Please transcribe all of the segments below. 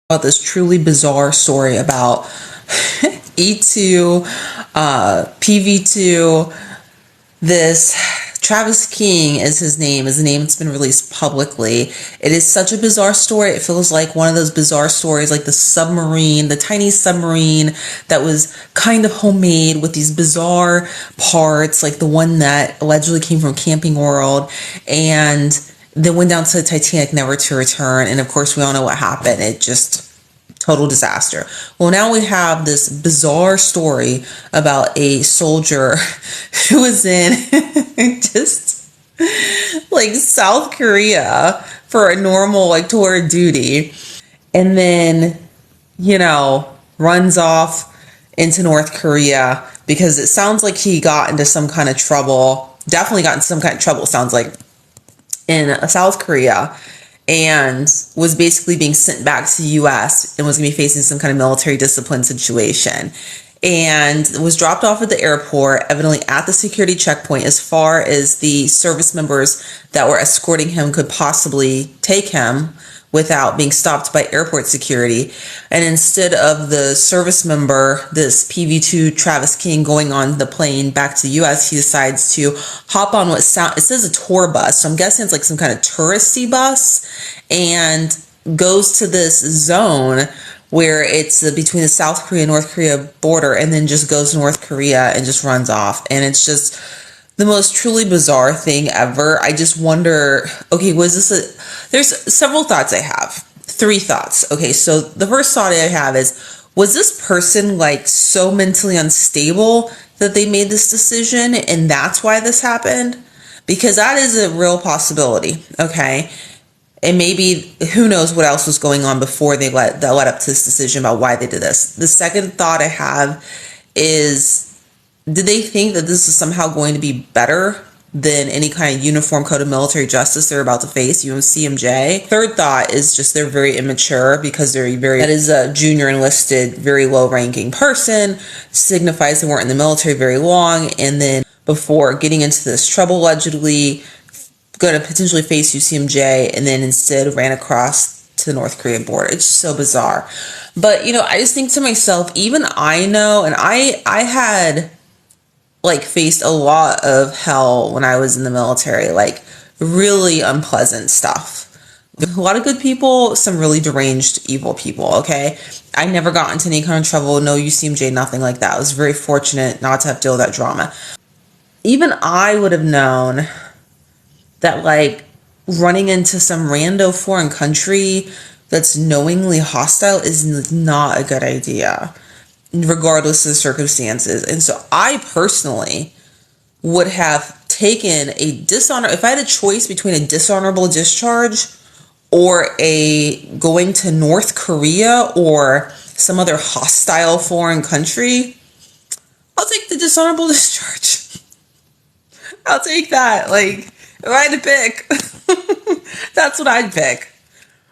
About this truly bizarre story about E2, PV2, this Travis King is his name, is the name that's been released publicly. It is such a bizarre story. It feels like one of those bizarre stories, like the submarine, the tiny submarine that was kind of homemade with these bizarre parts, like the one that allegedly came from Camping World and then went down to the Titanic, never to return. And of course, we all know what happened. It just total disaster. Well, now we have this bizarre story about a soldier who was in just like South Korea for a normal like tour of duty, and then runs off into North Korea because it sounds like he got into some kind of trouble. Definitely got into some kind of trouble, sounds like, in South Korea, and was basically being sent back to the US and was going to be facing some kind of military discipline situation, and was dropped off at the airport, evidently at the security checkpoint, as far as the service members that were escorting him could possibly take him without being stopped by airport security. And instead of the service member, this PV2 Travis King, going on the plane back to the US, he decides to hop on it says a tour bus, so I'm guessing it's like some kind of touristy bus, and goes to this zone where it's between the South Korea and North Korea border, and then just goes to North Korea and just runs off. And it's just the most truly bizarre thing ever. I just wonder, okay, there's several thoughts I have. 3 thoughts. Okay, so the first thought I have is, was this person like so mentally unstable that they made this decision and that's why this happened? Because that is a real possibility, okay? And maybe, who knows what else was going on before they led up to this decision about why they did this. The second thought I have is, did they think that this is somehow going to be better than any kind of uniform code of military justice they're about to face, UMCMJ? Third thought is just they're very immature because that is a junior enlisted, very low ranking person, signifies they weren't in the military very long, and then before getting into this trouble, allegedly going to potentially face UCMJ, and then instead ran across to the North Korean border. It's just so bizarre. But, I just think to myself, even I know, and I had like faced a lot of hell when I was in the military, like really unpleasant stuff. A lot of good people, some really deranged, evil people, okay? I never got into any kind of trouble, no UCMJ, nothing like that. I was very fortunate not to have to deal with that drama. Even I would have known that like running into some rando foreign country that's knowingly hostile is not a good idea, regardless of the circumstances. And so I personally would have taken if I had a choice between a dishonorable discharge or a going to North Korea or some other hostile foreign country, I'll take the dishonorable discharge. I'll take that. Like, if I had to pick, that's what I'd pick.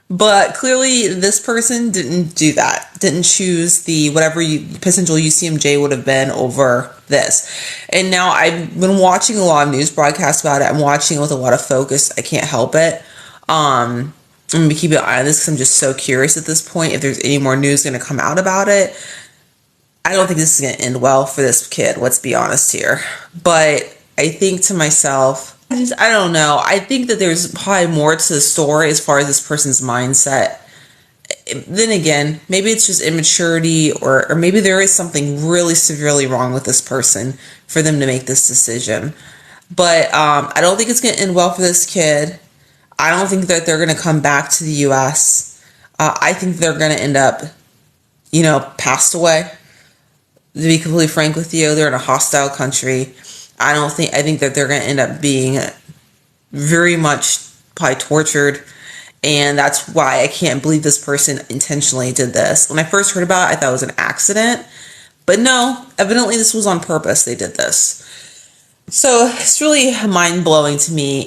But clearly this person didn't do that, didn't choose the whatever potential UCMJ would have been over this. And now I've been watching a lot of news broadcasts about it. I'm watching it with a lot of focus. I can't help it. I'm going to keep an eye on this because I'm just so curious at this point if there's any more news going to come out about it. I don't think this is going to end well for this kid, let's be honest here. But I think to myself, I don't know. I think that there's probably more to the story as far as this person's mindset. Then again, maybe it's just immaturity, or maybe there is something really severely wrong with this person for them to make this decision. But I don't think it's going to end well for this kid. I don't think that they're going to come back to the U.S. I think they're going to end up, passed away. To be completely frank with you, they're in a hostile country. I think that they're going to end up being very much probably tortured. And that's why I can't believe this person intentionally did this. When I first heard about it, I thought it was an accident. But no, evidently this was on purpose. They did this. So it's really mind-blowing to me.